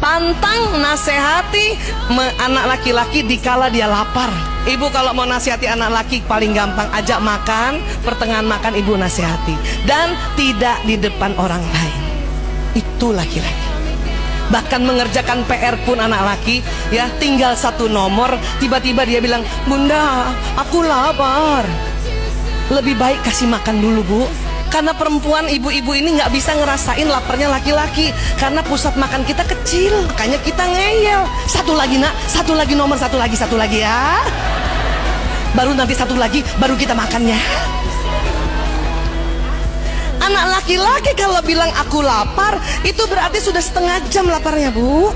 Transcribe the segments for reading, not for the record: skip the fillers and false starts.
Pantang nasehati anak laki-laki dikala dia lapar. Ibu kalau mau nasihati anak laki paling gampang, ajak makan, pertengahan makan ibu nasihati, dan tidak di depan orang lain. Itu laki-laki. Bahkan mengerjakan PR pun anak laki, ya tinggal satu nomor, tiba-tiba dia bilang, "Bunda, aku lapar." Lebih baik kasih makan dulu, Bu. Karena perempuan, ibu-ibu ini nggak bisa ngerasain laparnya laki-laki, karena pusat makan kita kecil, makanya kita ngeyel. Satu lagi nak, satu lagi nomor, satu lagi ya. Baru nanti satu lagi, baru kita makannya. Anak laki-laki kalau bilang aku lapar, itu berarti sudah setengah jam laparnya, Bu.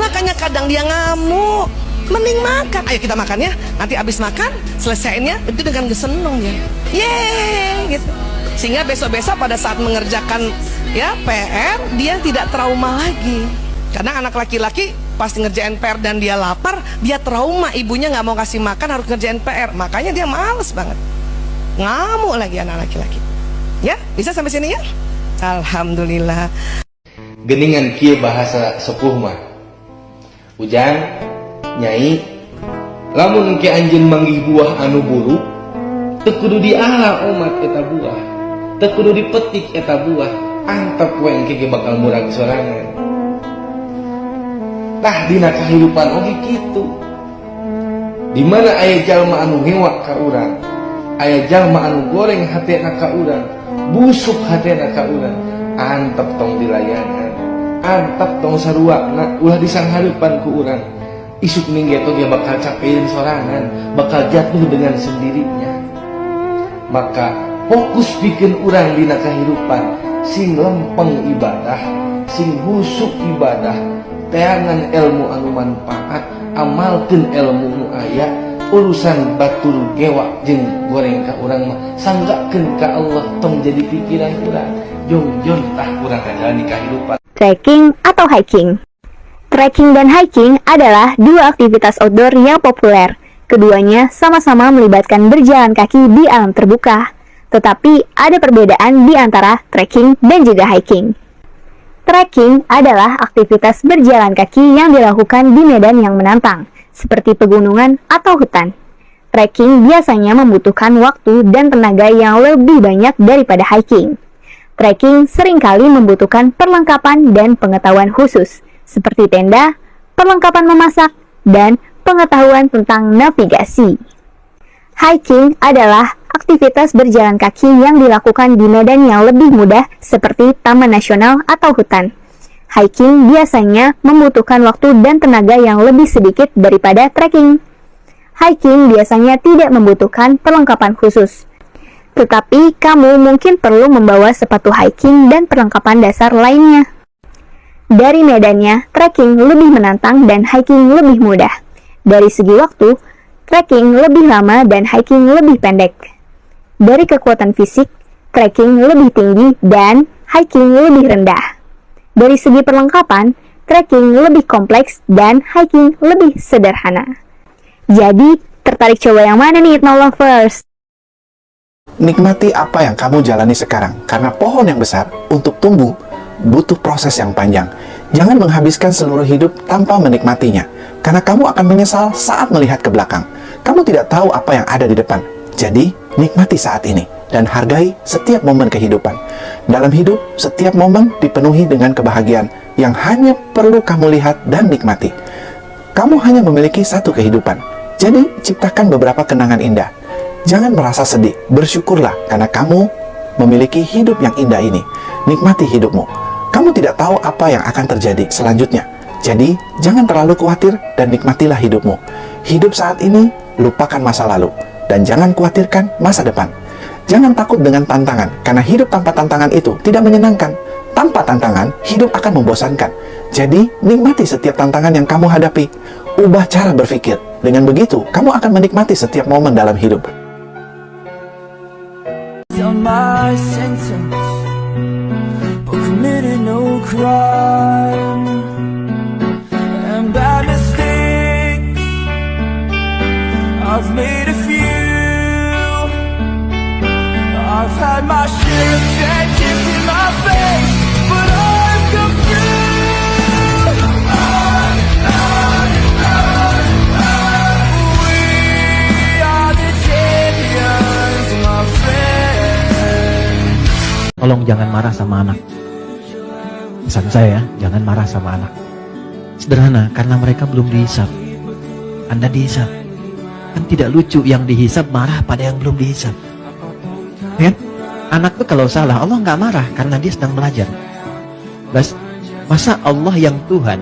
Makanya kadang dia ngamuk. Mending makan, ayo kita makan ya. Nanti abis makan, selesainya itu dengan seneng ya. Yeay gitu. Sehingga besok-besok pada saat mengerjakan ya PR, dia tidak trauma lagi. Karena anak laki-laki pasti ngerjain PR dan dia lapar, dia trauma, ibunya nggak mau kasih makan, harus ngerjain PR, makanya dia males banget, ngamuk lagi anak laki-laki. Ya, bisa sampai sini ya? Alhamdulillah. Geningan kia bahasa sepuh mah, ujang nyai, lamun ke anjeun manggih buah anu buruk, teu kudu diala omat eta buah, teu kudu dipetik eta buah, antep we engke ge bakal murag sorangan. Tah dina kahidupan oge kitu. Di mana aya jalma anu hewa ka urang, aya jalma anu goreng hatena ka urang, busuk hatena ka urang, antep tong dilayanan, antep tong saruakna ulah disanghareupan ku urang. Isuk minggu itu dia bakal capein sorangan, bakal jatuh dengan sendirinya. Maka fokus bikin orang dina kehidupan, sing lempeng ibadah, sing husuk ibadah, teangan ilmu anu manfaat, amalkeun ilmu nu aya, urusan batur gewak jeung goreng ka urang mah sanggakeun ka Allah, tong jadi pikiran urang. Jong tah urang kajalani kehidupan. Trekking atau hiking. Trekking dan hiking adalah dua aktivitas outdoor yang populer. Keduanya sama-sama melibatkan berjalan kaki di alam terbuka. Tetapi ada perbedaan di antara trekking dan juga hiking. Trekking adalah aktivitas berjalan kaki yang dilakukan di medan yang menantang, seperti pegunungan atau hutan. Trekking biasanya membutuhkan waktu dan tenaga yang lebih banyak daripada hiking. Trekking seringkali membutuhkan perlengkapan dan pengetahuan khusus, seperti tenda, perlengkapan memasak, dan pengetahuan tentang navigasi. Hiking adalah aktivitas berjalan kaki yang dilakukan di medan yang lebih mudah seperti taman nasional atau hutan. Hiking biasanya membutuhkan waktu dan tenaga yang lebih sedikit daripada trekking. Hiking biasanya tidak membutuhkan perlengkapan khusus. Tetapi kamu mungkin perlu membawa sepatu hiking dan perlengkapan dasar lainnya. Dari medannya, trekking lebih menantang dan hiking lebih mudah. Dari segi waktu, trekking lebih lama dan hiking lebih pendek. Dari kekuatan fisik, trekking lebih tinggi dan hiking lebih rendah. Dari segi perlengkapan, trekking lebih kompleks dan hiking lebih sederhana. Jadi, tertarik coba yang mana nih, Ethno Lovers? Nikmati apa yang kamu jalani sekarang, karena pohon yang besar untuk tumbuh butuh proses yang panjang. Jangan menghabiskan seluruh hidup tanpa menikmatinya, karena kamu akan menyesal saat melihat ke belakang. Kamu tidak tahu apa yang ada di depan. Jadi, nikmati saat ini dan hargai setiap momen kehidupan. Dalam hidup, setiap momen dipenuhi dengan kebahagiaan yang hanya perlu kamu lihat dan nikmati. Kamu hanya memiliki satu kehidupan, jadi ciptakan beberapa kenangan indah. Jangan merasa sedih, bersyukurlah karena kamu memiliki hidup yang indah ini. Nikmati hidupmu. Kamu tidak tahu apa yang akan terjadi selanjutnya. Jadi, jangan terlalu khawatir dan nikmatilah hidupmu. Hidup saat ini, lupakan masa lalu. Dan jangan khawatirkan masa depan. Jangan takut dengan tantangan, karena hidup tanpa tantangan itu tidak menyenangkan. Tanpa tantangan, hidup akan membosankan. Jadi, nikmati setiap tantangan yang kamu hadapi. Ubah cara berpikir. Dengan begitu, kamu akan menikmati setiap momen dalam hidup. My sentence, but committed no crime. And bad mistakes, I've made a few. I've had my share of dead kids in my face, but I've come through. tolong jangan marah sama anak. Pesan saya, jangan marah sama anak. Sederhana, karena mereka belum dihisap. Anda dihisap. Kan tidak lucu yang dihisap marah pada yang belum dihisap. Ya? Anak tuh kalau salah, Allah nggak marah karena dia sedang belajar. Masa Allah yang Tuhan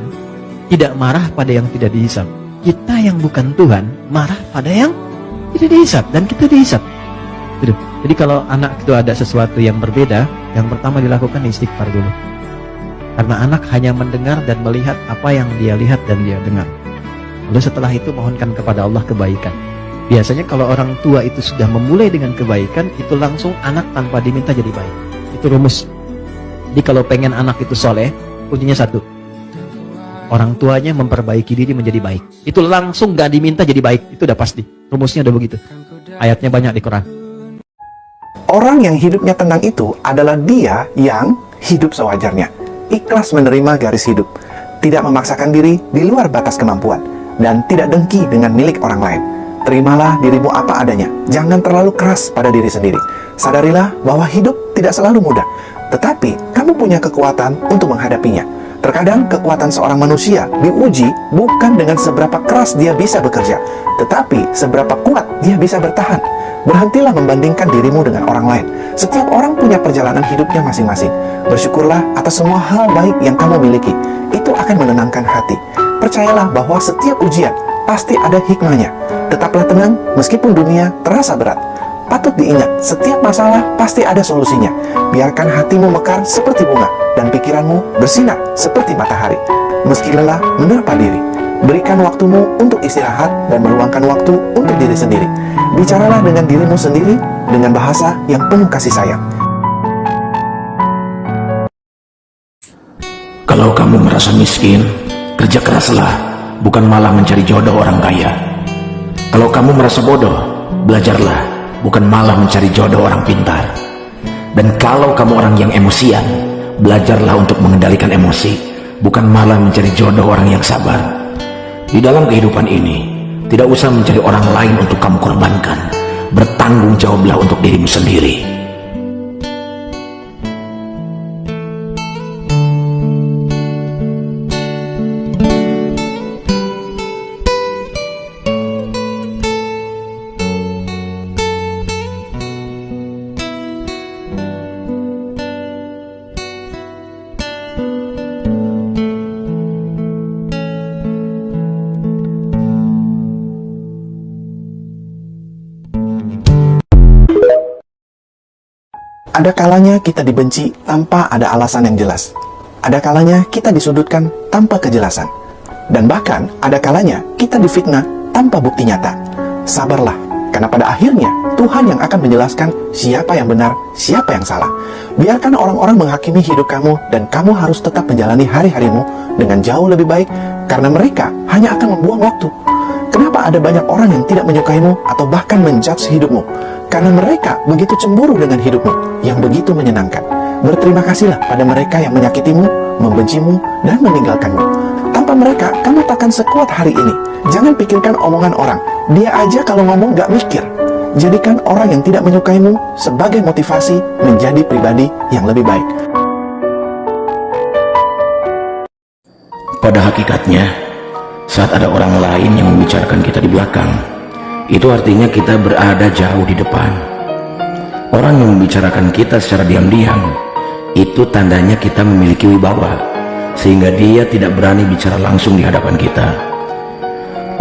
tidak marah pada yang tidak dihisap? Kita yang bukan Tuhan marah pada yang tidak dihisap, dan kita dihisap. Jadi kalau anak itu ada sesuatu yang berbeda, yang pertama dilakukan istighfar dulu. Karena anak hanya mendengar dan melihat apa yang dia lihat dan dia dengar. Lalu setelah itu mohonkan kepada Allah kebaikan. Biasanya kalau orang tua itu sudah memulai dengan kebaikan, itu langsung anak tanpa diminta jadi baik. Itu rumus. Jadi kalau pengen anak itu soleh, kuncinya satu. Orang tuanya memperbaiki diri menjadi baik. Itu langsung gak diminta jadi baik. Itu udah pasti. Rumusnya udah begitu. Ayatnya banyak di Quran. Orang yang hidupnya tenang itu adalah dia yang hidup sewajarnya, ikhlas menerima garis hidup, tidak memaksakan diri di luar batas kemampuan, dan tidak dengki dengan milik orang lain. Terimalah dirimu apa adanya, jangan terlalu keras pada diri sendiri. Sadarilah bahwa hidup tidak selalu mudah, tetapi kamu punya kekuatan untuk menghadapinya. Terkadang kekuatan seorang manusia diuji bukan dengan seberapa keras dia bisa bekerja, tetapi seberapa kuat dia bisa bertahan. Berhentilah membandingkan dirimu dengan orang lain. Setiap orang punya perjalanan hidupnya masing-masing. Bersyukurlah atas semua hal baik yang kamu miliki. Itu akan menenangkan hati. Percayalah bahwa setiap ujian pasti ada hikmahnya. Tetaplah tenang meskipun dunia terasa berat. Patut diingat, setiap masalah pasti ada solusinya. Biarkan hatimu mekar seperti bunga dan pikiranmu bersinar seperti matahari. Meski lelah, menerpa diri. Berikan waktumu untuk istirahat dan meluangkan waktu untuk diri sendiri. Bicaralah dengan dirimu sendiri dengan bahasa yang penuh kasih sayang. Kalau kamu merasa miskin, kerja keraslah, bukan malah mencari jodoh orang kaya. Kalau kamu merasa bodoh, belajarlah, bukan malah mencari jodoh orang pintar. Dan kalau kamu orang yang emosian, belajarlah untuk mengendalikan emosi, bukan malah mencari jodoh orang yang sabar. Di dalam kehidupan ini, tidak usah mencari orang lain untuk kamu korbankan. Bertanggung jawablah untuk dirimu sendiri. Ada kalanya kita dibenci tanpa ada alasan yang jelas. Ada kalanya kita disudutkan tanpa kejelasan. Dan bahkan ada kalanya kita difitnah tanpa bukti nyata. Sabarlah, karena pada akhirnya Tuhan yang akan menjelaskan siapa yang benar, siapa yang salah. Biarkan orang-orang menghakimi hidup kamu, dan kamu harus tetap menjalani hari-harimu dengan jauh lebih baik, karena mereka hanya akan membuang waktu. Kenapa ada banyak orang yang tidak menyukaimu atau bahkan menjudge hidupmu? Karena mereka begitu cemburu dengan hidupmu yang begitu menyenangkan. Berterima kasihlah pada mereka yang menyakitimu, membencimu, dan meninggalkanmu. Tanpa mereka, kamu takkan sekuat hari ini. Jangan pikirkan omongan orang. Dia aja kalau ngomong gak mikir. Jadikan orang yang tidak menyukaimu sebagai motivasi menjadi pribadi yang lebih baik. Pada hakikatnya, saat ada orang lain yang membicarakan kita di belakang, itu artinya kita berada jauh di depan. Orang yang membicarakan kita secara diam-diam, itu tandanya kita memiliki wibawa, sehingga dia tidak berani bicara langsung di hadapan kita.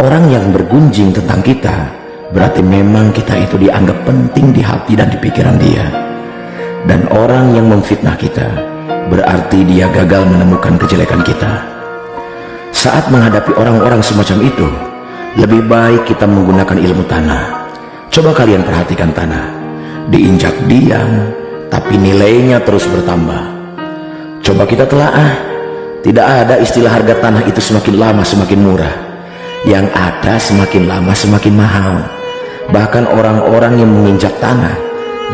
Orang yang bergunjing tentang kita, berarti memang kita itu dianggap penting di hati dan di pikiran dia. Dan orang yang memfitnah kita, berarti dia gagal menemukan kejelekan kita. Saat menghadapi orang-orang semacam itu, lebih baik kita menggunakan ilmu tanah. Coba kalian perhatikan tanah. Diinjak diam, tapi nilainya terus bertambah. Coba kita telaah. Tidak ada istilah harga tanah itu semakin lama semakin murah. Yang ada semakin lama semakin mahal. Bahkan orang-orang yang menginjak tanah,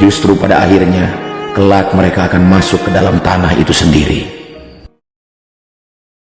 justru pada akhirnya kelak mereka akan masuk ke dalam tanah itu sendiri.